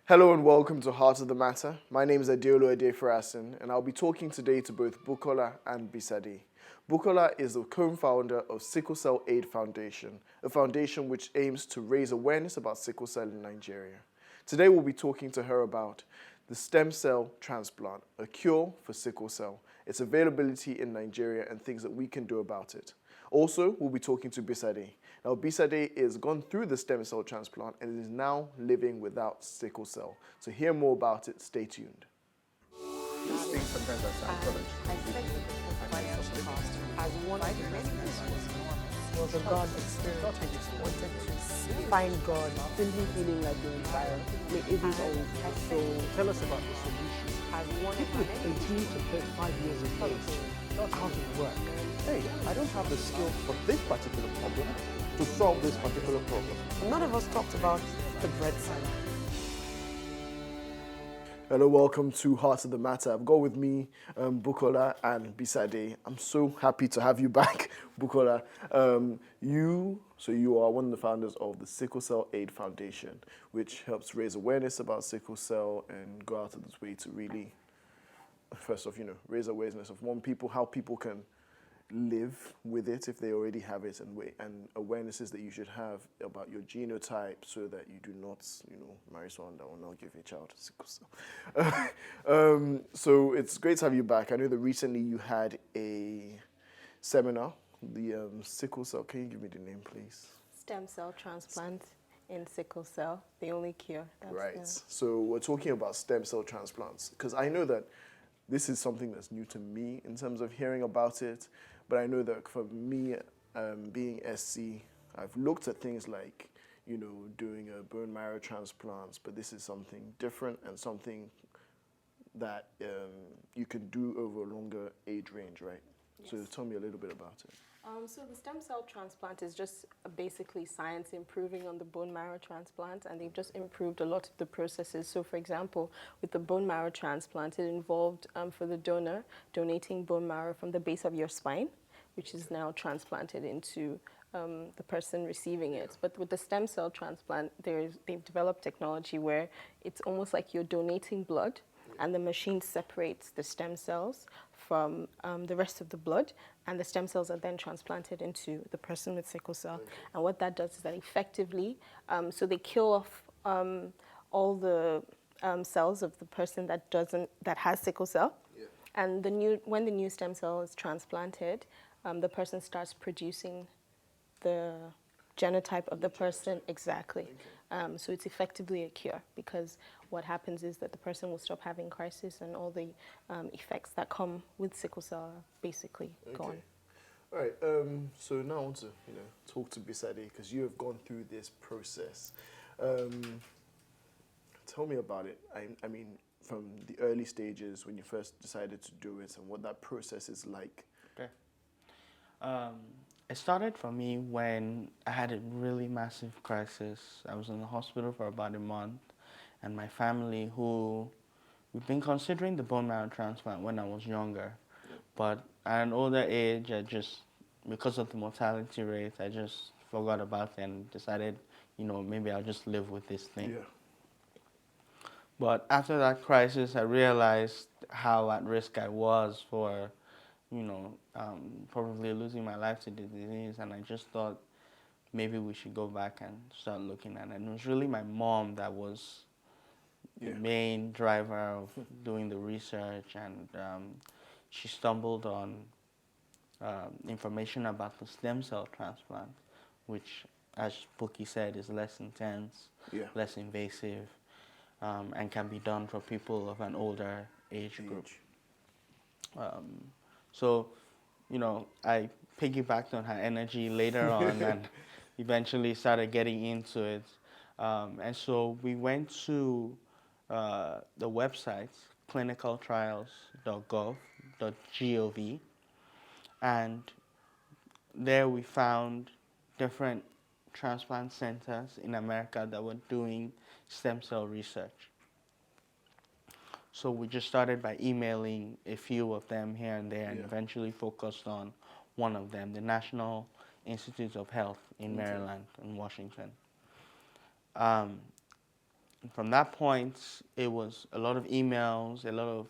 Hello and welcome to Heart of the Matter. My name is Adeolu Adefarasin and I'll be talking today to both Bukola and Bisade. Bukola is the co-founder of Sickle Cell Aid Foundation, a foundation which aims to raise awareness about sickle cell in Nigeria. Today we'll be talking to her about the stem cell transplant, a cure for sickle cell, its availability in Nigeria and things that we can do about it. Also, we'll be talking to Bisade. Now, Bisade is gone through the stem cell transplant and is now living without sickle cell. To hear more about it, stay tuned. These things sometimes are psychology. I think the past as one of the many reasons was a God experience. Wanted to find God, simply feeling like you're inspired. So tell us about the solution. As one People with 18 to 35 years of age, not out of work. Hey, I don't have the skills for this particular problem to solve this particular problem. None of us talked about the bread side. Hello, welcome to Heart of the Matter. I've got with me Bukola and Bisade. I'm so happy to have you back, Bukola. You are one of the founders of the Sickle Cell Aid Foundation, which helps raise awareness about sickle cell and go out of its way to really, first off, raise awareness of how people can live with it if they already have it, and awarenesses that you should have about your genotype so that you do not, marry someone that will not give your child sickle cell. So it's great to have you back. I know that recently you had a seminar, the sickle cell. Can you give me the name, please? Stem cell transplant in sickle cell, the only cure. Right. So we're talking about stem cell transplants because I know that this is something that's new to me in terms of hearing about it. But I know that for me, being SC, I've looked at things like, doing a bone marrow transplants, but this is something different and something that you can do over a longer age range, right? Yes. So tell me a little bit about it. So the stem cell transplant is just basically science improving on the bone marrow transplant, and they've just improved a lot of the processes. So for example, with the bone marrow transplant, it involved for the donor donating bone marrow from the base of your spine, which is now transplanted into the person receiving it. But with the stem cell transplant, they've developed technology where it's almost like you're donating blood, and the machine separates the stem cells from the rest of the blood, and the stem cells are then transplanted into the person with sickle cell. Okay. And what that does is that effectively, so they kill off all the cells of the person that has sickle cell. Yeah. And when the new stem cell is transplanted, the person starts producing the genotype of the person. Exactly. Okay. So it's effectively a cure, because what happens is that the person will stop having crisis, and all the effects that come with sickle cell are basically gone. All right. So now I want to talk to Bisade, because you have gone through this process. Tell me about it. I mean, from the early stages when you first decided to do it, and what that process is like. Okay. It started for me when I had a really massive crisis. I was in the hospital for about a month, and my family, we've been considering the bone marrow transplant when I was younger, but at an older age, because of the mortality rate, I just forgot about it and decided, maybe I'll just live with this thing. Yeah. But after that crisis, I realized how at risk I was for probably losing my life to the disease, and I just thought maybe we should go back and start looking at it. And it was really my mom that was the main driver of doing the research, and she stumbled on information about the stem cell transplant, which, as Buki said, is less intense, less invasive, and can be done for people of an older age group. So, I piggybacked on her energy later on and eventually started getting into it. And so we went to the website, clinicaltrials.gov, and there we found different transplant centers in America that were doing stem cell research. So we just started by emailing a few of them here and there, and eventually focused on one of them, the National Institute of Health in Maryland and Washington. from that point, it was a lot of emails, a lot of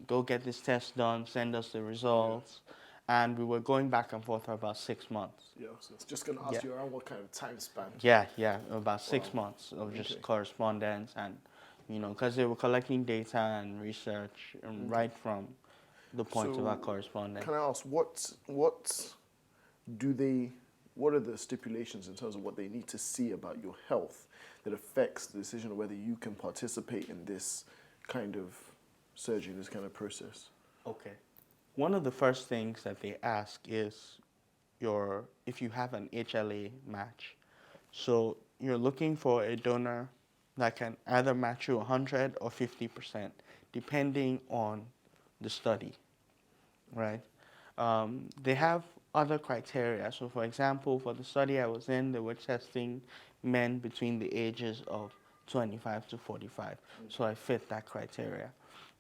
go get this test done, send us the results. And we were going back and forth for about 6 months. Yeah, so it's just going to ask you around what kind of time span. Yeah, about 6 months of just Okay. correspondence, and because they were collecting data and research right from the point of our correspondence. Can I ask, what are the stipulations in terms of what they need to see about your health that affects the decision of whether you can participate in this kind of surgery, this kind of process? Okay. One of the first things that they ask is if you have an HLA match. So you're looking for a donor that can either match you 100 or 50%, depending on the study, right? They have other criteria. So for example, for the study I was in, they were testing men between the ages of 25 to 45. So I fit that criteria.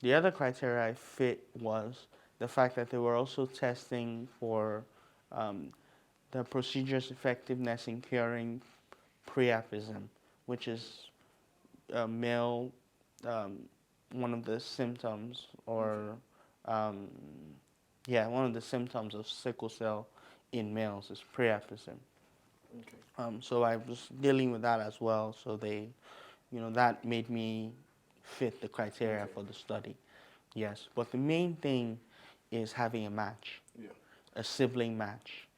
The other criteria I fit was the fact that they were also testing for the procedure's effectiveness in curing pre-abysmal, which is male, one of the symptoms, or one of the symptoms of sickle cell in males is pre-abysmal. Okay. So I was dealing with that as well. So that made me fit the criteria for the study. Yes, but the main thing is having a match, a sibling match.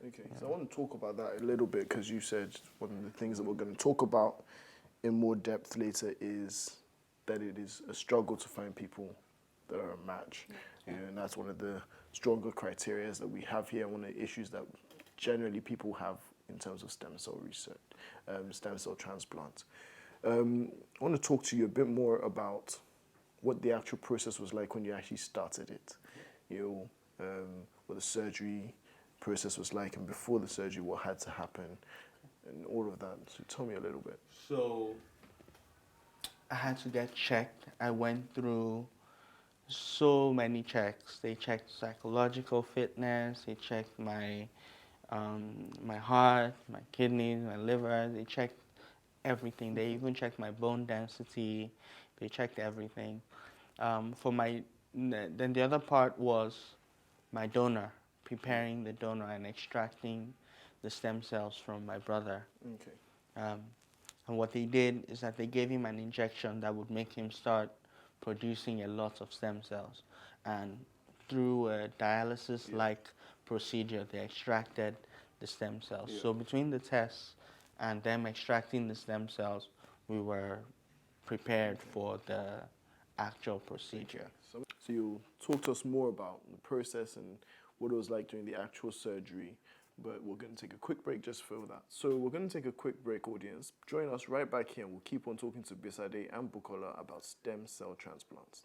Okay, so I want to talk about that a little bit because you said one of the things that we're going to talk about in more depth later is that it is a struggle to find people that are a match. And that's one of the stronger criteria that we have here, one of the issues that generally people have in terms of stem cell research, stem cell transplant. I want to talk to you a bit more about what the actual process was like when you actually started it. What the surgery process was like, and before the surgery, what had to happen, and all of that. So tell me a little bit. So I had to get checked. I went through so many checks. They checked psychological fitness. They checked my heart, my kidneys, my liver. They checked everything. They even checked my bone density. They checked everything. Then the other part was my donor, preparing the donor and extracting the stem cells from my brother. Okay. And what they did is that they gave him an injection that would make him start producing a lot of stem cells. And through a dialysis-like procedure, they extracted the stem cells. Yeah. So between the tests and them extracting the stem cells, we were prepared for the actual procedure. So you talk to us more about the process and what it was like during the actual surgery, but we're going to take a quick break just for that. So we're going to take a quick break, audience. Join us right back here and we'll keep on talking to Bisade and Bukola about stem cell transplants.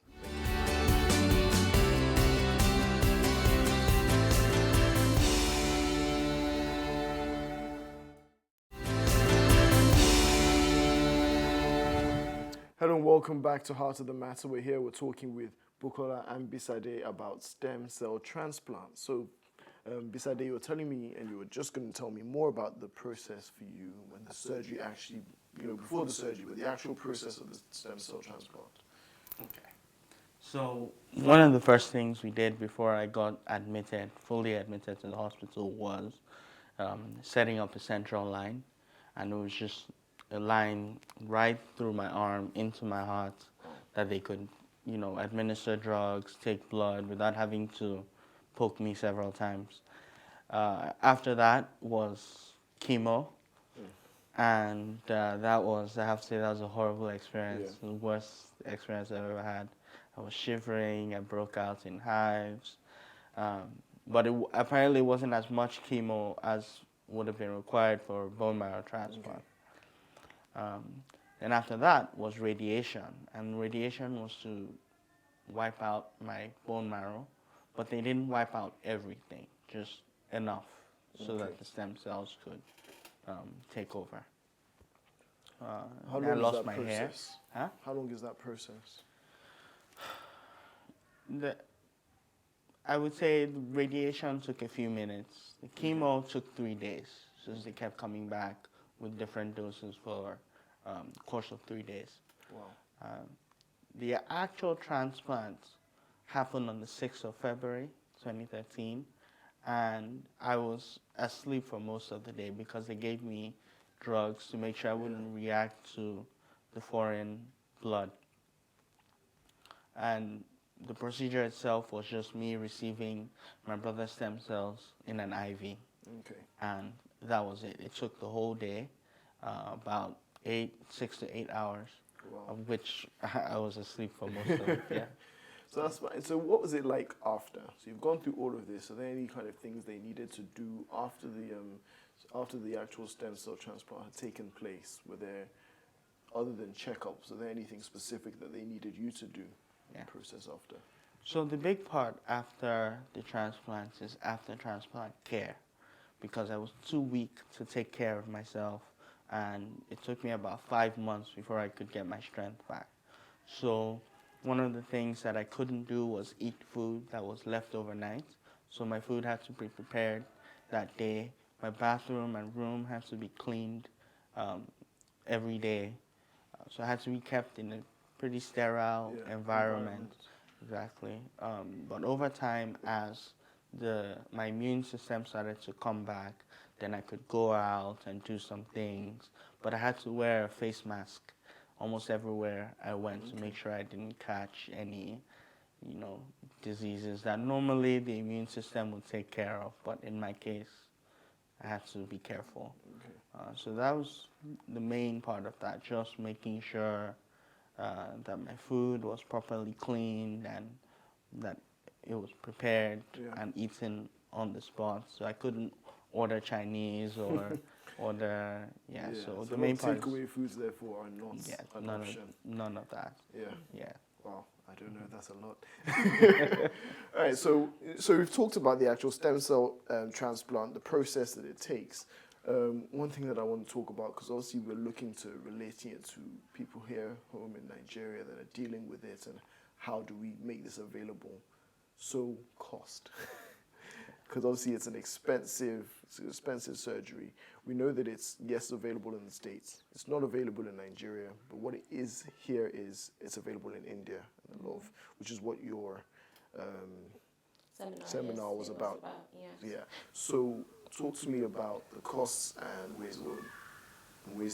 Hello and welcome back to Heart of the Matter. We're here, we're talking with Bukola and Bisade about stem cell transplants. So Bisade, you were telling me, and you were just going to tell me more about the process for you when the surgery actually, before the surgery, but the actual process of the stem cell transplant. Okay. So one of the first things we did before I got fully admitted to the hospital, was setting up a central line. And it was just a line right through my arm into my heart that they could, administer drugs, take blood without having to poke me several times. After that was chemo, and I have to say, that was a horrible experience, the worst experience I've ever had. I was shivering, I broke out in hives, but it apparently wasn't as much chemo as would have been required for a bone marrow transplant. Then after that was radiation, and radiation was to wipe out my bone marrow, but they didn't wipe out everything, just enough so that the stem cells could take over. How long I is lost that my process? hair. Huh? How long is that process? I would say the radiation took a few minutes. The chemo took 3 days, since they kept coming back with different doses for course of 3 days. Wow. The actual transplant happened on the 6th of February, 2013, and I was asleep for most of the day because they gave me drugs to make sure I wouldn't react to the foreign blood. And the procedure itself was just me receiving my brother's stem cells in an IV. Okay. And that was it. It took the whole day, about 6 to 8 hours, Wow. of which I was asleep for most of it, yeah. So that's fine. So what was it like after? So you've gone through all of this. Are there any kind of things they needed to do after the actual stem cell transplant had taken place? Were there, other than checkups, are there anything specific that they needed you to do in the process after? So the big part after the transplant is after transplant care, because I was too weak to take care of myself, and it took me about 5 months before I could get my strength back. So one of the things that I couldn't do was eat food that was left overnight. So my food had to be prepared that day. My bathroom and room had to be cleaned every day. So I had to be kept in a pretty sterile environment. Exactly. But over time, as my immune system started to come back, then I could go out and do some things. But I had to wear a face mask almost everywhere I went to make sure I didn't catch any, diseases that normally the immune system would take care of. But in my case, I had to be careful. Okay. So that was the main part of that, just making sure that my food was properly cleaned and that it was prepared and eaten on the spot. So I couldn't order Chinese or order, so the main part takeaway foods therefore are not an option. None of that. Yeah. Wow, I don't know, that's a lot. All right, so we've talked about the actual stem cell transplant, the process that it takes. One thing that I want to talk about, because obviously we're looking to relating it to people here home in Nigeria that are dealing with it, and how do we make this available? So cost. Because obviously it's an expensive surgery. We know that it's, yes, available in the States. It's not available in Nigeria, but what it is here is it's available in India, and a lot of, which is what your seminar was about. Yeah. So talk to me about the costs and ways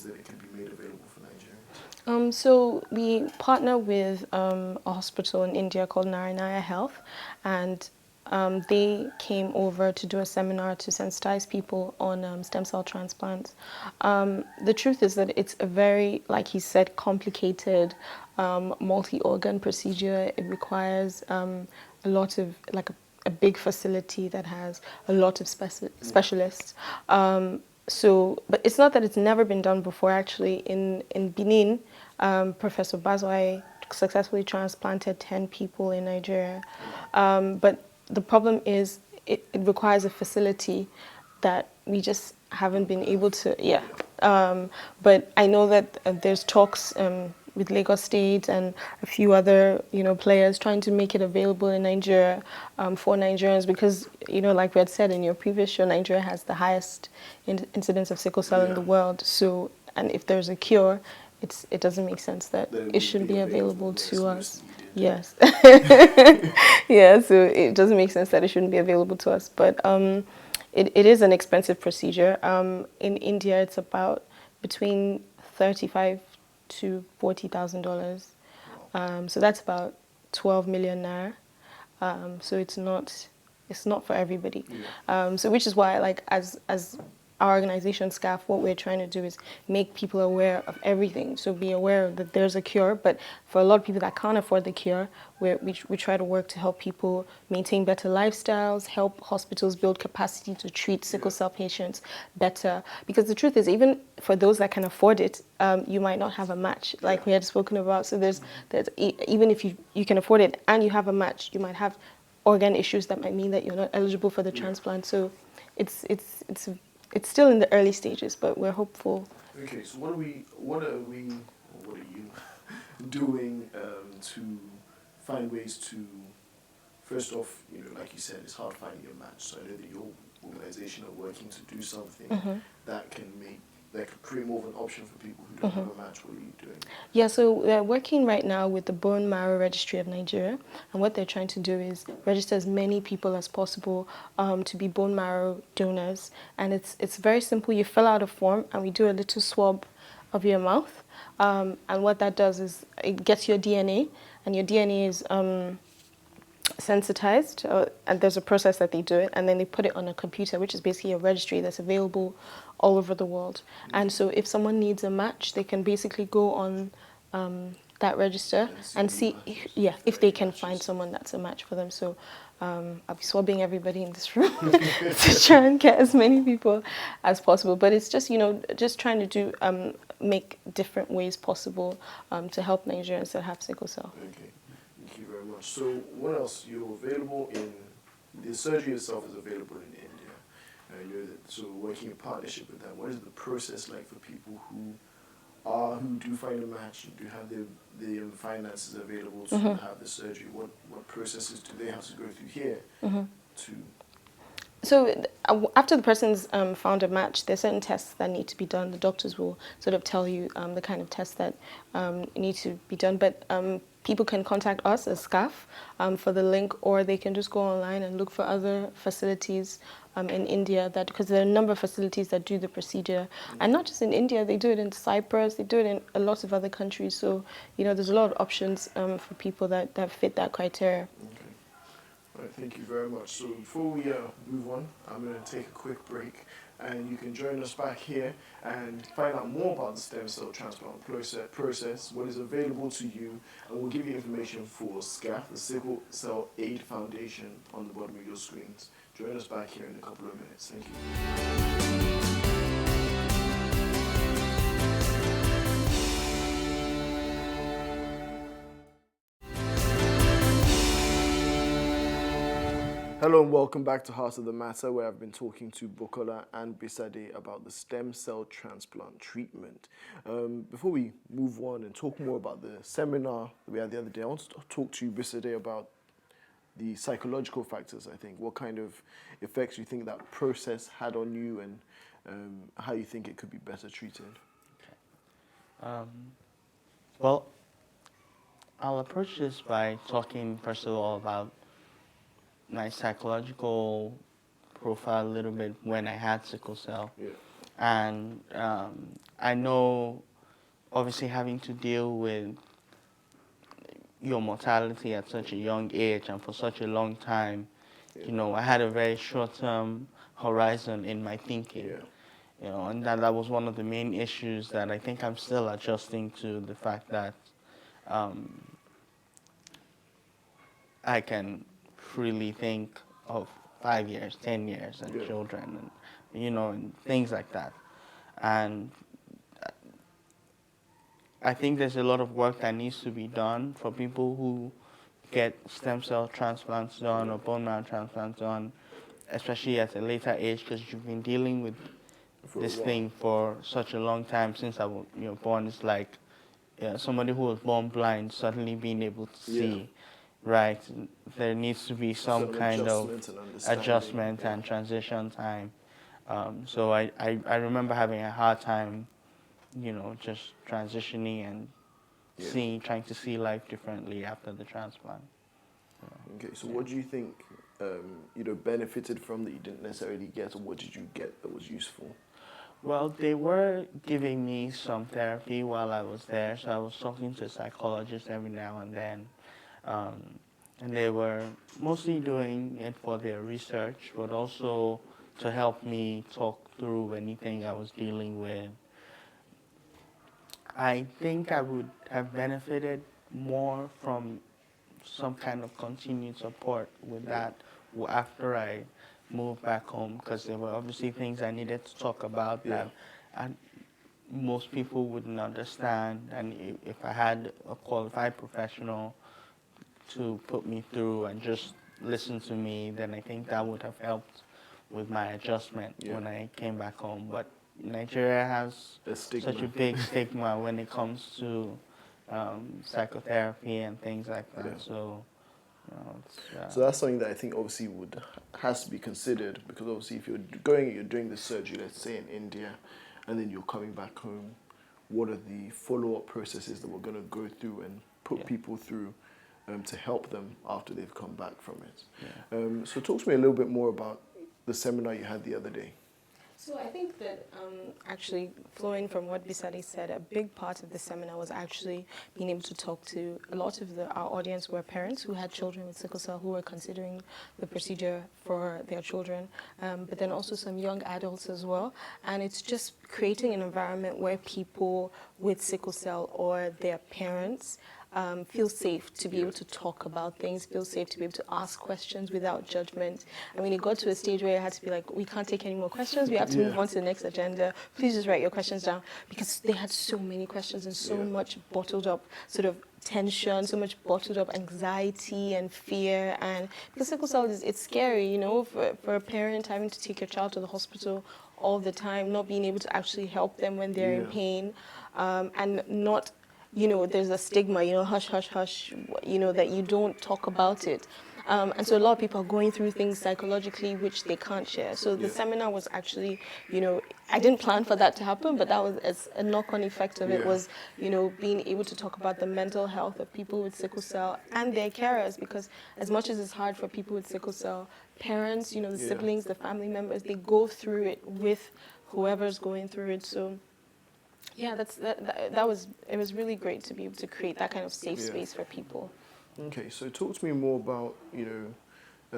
that it can be made available for Nigerians. So we partner with a hospital in India called Narayana Health, and they came over to do a seminar to sensitize people on stem cell transplants. The truth is that it's a very, like he said, complicated, multi-organ procedure. It requires a lot of, like a big facility that has a lot of specialists. But it's not that it's never been done before. Actually, in Benin, Professor Bisade successfully transplanted 10 people in Nigeria. But the problem is it requires a facility that we just haven't been able to, but I know that there's talks with Lagos State and a few other, players trying to make it available in Nigeria for Nigerians because, like we had said in your previous show, Nigeria has the highest incidence of sickle cell in the world. So, and if there's a cure, it doesn't make sense that it shouldn't be available to us. Yes. Yeah, so it doesn't make sense that it shouldn't be available to us. But it is an expensive procedure. In India, it's about between $35,000 to $40,000. So that's about 12 million naira. So it's not for everybody. So which is why, like, as our organization SCAF, what we're trying to do is make people aware of everything. So be aware that there's a cure, but for a lot of people that can't afford the cure, we try to work to help people maintain better lifestyles, help hospitals build capacity to treat sickle cell patients better. Because the truth is, even for those that can afford it, you might not have a match, like we had spoken about. So there's even if you can afford it and you have a match, you might have organ issues that might mean that you're not eligible for the transplant. So it's still in the early stages, but we're hopeful. Okay, so what are you doing to find ways to, first off, like you said, it's hard finding a match. So I know that your organization are working to do something that can make like create more of an option for people who don't have a match? What are you doing? Yeah, so we're working right now with the Bone Marrow Registry of Nigeria, and what they're trying to do is register as many people as possible to be bone marrow donors. And it's very simple. You fill out a form, and we do a little swab of your mouth. And what that does is it gets your DNA, and your DNA is sensitized, and there's a process that they do it, and then they put it on a computer, which is basically a registry that's available all over the world. And so if someone needs a match, they can basically go on that register and see if they can find someone that's a match for them. So I'll be swabbing everybody in this room to try and get as many people as possible. But it's just, just trying to do make different ways possible to help Nigerians that have sickle cell. Okay. Thank you very much. So what else? You're available the surgery itself is available in India. You're working in partnership with them. What is the process like for people who do find a match and do have the finances available to have the surgery? What processes do they have to go through here to... So after the person's found a match, there's certain tests that need to be done. The doctors will sort of tell you the kind of tests that need to be done. But people can contact us as SCAF for the link, or they can just go online and look for other facilities in India, because there are a number of facilities that do the procedure. And not just in India, they do it in Cyprus, they do it in a lot of other countries. So, there's a lot of options for people that fit that criteria. Okay. All right, thank you very much. So before we move on, I'm going to take a quick break, and you can join us back here and find out more about the stem cell transplant process, what is available to you, and we'll give you information for SCAF, the Sickle Cell Aid Foundation, on the bottom of your screens. Join us back here in a couple of minutes. Thank you. Hello and welcome back to Heart of the Matter, where I've been talking to Bukola and Bisade about the stem cell transplant treatment. Before we move on and talk more about the seminar that we had the other day, I want to talk to you, Bisade, about the psychological factors, I think. What kind of effects you think that process had on you, and how you think it could be better treated? Okay. Well, I'll approach this by talking, first of all, about my psychological profile a little bit when I had sickle cell. Yeah. And I know, obviously, having to deal with your mortality at such a young age and for such a long time, I had a very short-term horizon in my thinking. Yeah. And that was one of the main issues that I think I'm still adjusting to, the fact that I can freely think of 5 years, 10 years, and children, and and things like that. And I think there's a lot of work that needs to be done for people who get stem cell transplants done or bone marrow transplants done, especially at a later age, because you've been dealing with this thing for such a long time. Since I was born, it's like somebody who was born blind suddenly being able to see. Right, there needs to be some kind of adjustment and transition time. So I remember having a hard time, just transitioning and trying to see life differently after the transplant. Okay, so what do you think, benefited from that you didn't necessarily get, or what did you get that was useful? Well, they were giving me some therapy while I was there, so I was talking to a psychologist every now and then. And they were mostly doing it for their research, but also to help me talk through anything I was dealing with. I think I would have benefited more from some kind of continued support with that after I moved back home, because there were obviously things I needed to talk about that most people wouldn't understand. And if I had a qualified professional to put me through and just listen to me, then I think that would have helped with my adjustment when I came back home. But Nigeria has such a big stigma when it comes to psychotherapy and things like that. So, so that's something that I think obviously has to be considered, because obviously if you're doing the surgery, let's say in India, and then you're coming back home, what are the follow-up processes that we're going to go through and put people through to help them after they've come back from it? Yeah. So talk to me a little bit more about the seminar you had the other day. So I think that actually flowing from what Bisade said, a big part of the seminar was actually being able to talk to a lot of our audience were parents who had children with sickle cell who were considering the procedure for their children, but then also some young adults as well. And it's just creating an environment where people with sickle cell or their parents feel safe to be able to talk about things, feel safe to be able to ask questions without judgment. I mean, it got to a stage where I had to be like, we can't take any more questions, we have to move on to the next agenda. Please just write your questions down, because they had so many questions and so much bottled up sort of tension, so much bottled up anxiety and fear. And because sickle cell it's scary, you know, for a parent having to take your child to the hospital all the time, not being able to actually help them when they're in pain, and not, you know, there's a stigma, you know, hush, hush, hush, you know, that you don't talk about it. And so a lot of people are going through things psychologically which they can't share. So the seminar was actually, you know, I didn't plan for that to happen, but that was as a knock-on effect of it was, you know, being able to talk about the mental health of people with sickle cell and their carers, because as much as it's hard for people with sickle cell, parents, you know, the siblings, the family members, they go through it with whoever's going through it. So yeah, it was really great to be able to create that kind of safe space for people. Okay, so talk to me more about, you know,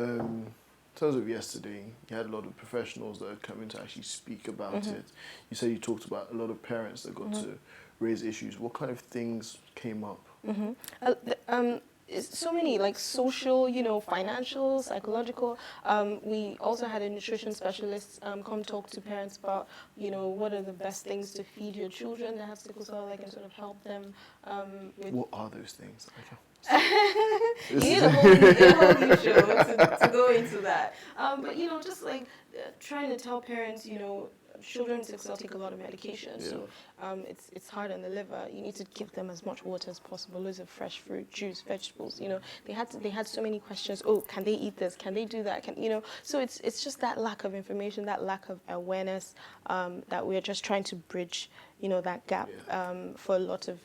in terms of yesterday, you had a lot of professionals that had come in to actually speak about it. You said you talked about a lot of parents that got to raise issues. What kind of things came up? So many, like social, you know, financial, psychological. We also had a nutrition specialist come talk to parents about, you know, what are the best things to feed your children that have sickle cell, like, and sort of help them with... What are those things? You need a whole new show to go into that. But, you know, just like trying to tell parents, you know, children with sickle cell take a lot of medication, so it's hard on the liver. You need to give them as much water as possible, loads of fresh fruit, juice, vegetables. You know, they had so many questions. Oh, can they eat this? Can they do that? Can, you know? So it's just that lack of information, that lack of awareness that we're just trying to bridge. You know, that gap for a lot of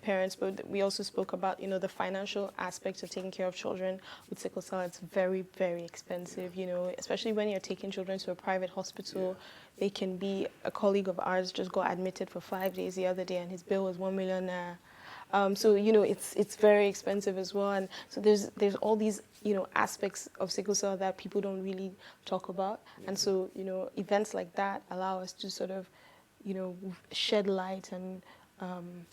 parents. But we also spoke about, you know, the financial aspect of taking care of children with sickle cell. It's very, very expensive. You know, especially when you're taking children to a private hospital. They can be, a colleague of ours just got admitted for 5 days the other day, and his bill was 1 million naira. So, you know, it's very expensive as well. And so there's all these, you know, aspects of sickle cell that people don't really talk about. And so, you know, events like that allow us to sort of, you know, shed light and on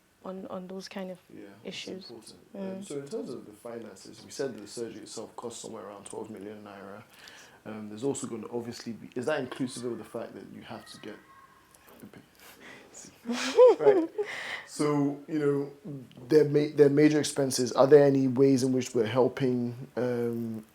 those kind of issues. So in terms of the finances, we said that the surgery itself costs somewhere around 12 million naira. There's also going to obviously be, is that inclusive of the fact that you have to get right? So, you know, their major expenses. Are there any ways in which we're helping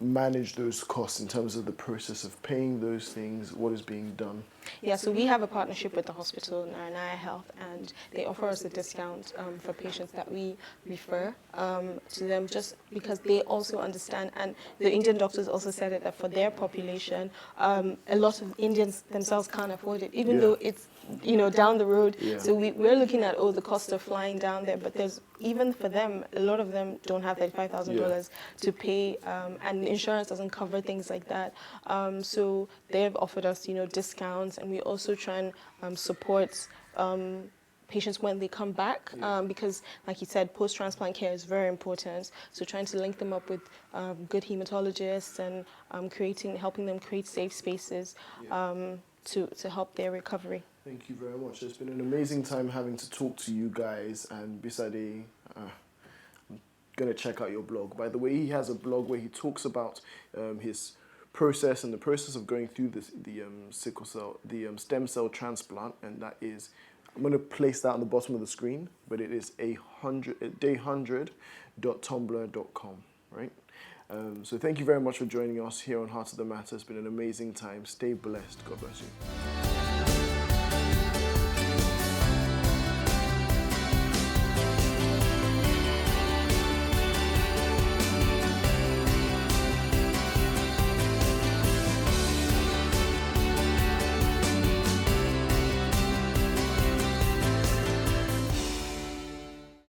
manage those costs in terms of the process of paying those things? What is being done? Yeah, so we have a partnership with the hospital, Nigerian Health, and they offer us a discount for patients that we refer to them, just because they also understand, and the Indian doctors also said it, that for their population, a lot of Indians themselves can't afford it, even though it's, you know, down the road. So we're looking at, the cost of flying down there, but there's, even for them, a lot of them don't have $35,000 to pay, and insurance doesn't cover things like that. So they've offered us, you know, discounts, and we also try and support patients when they come back, because, like you said, post-transplant care is very important. So trying to link them up with good hematologists and helping them create safe spaces to help their recovery. Thank you very much. It's been an amazing time having to talk to you guys. And Bisade, I'm going to check out your blog. By the way, he has a blog where he talks about his process and the process of going through the sickle cell, the stem cell transplant. And that is, I'm going to place that on the bottom of the screen, but it is day100.tumblr.com, right? So thank you very much for joining us here on Heart of the Matter. It's been an amazing time. Stay blessed. God bless you.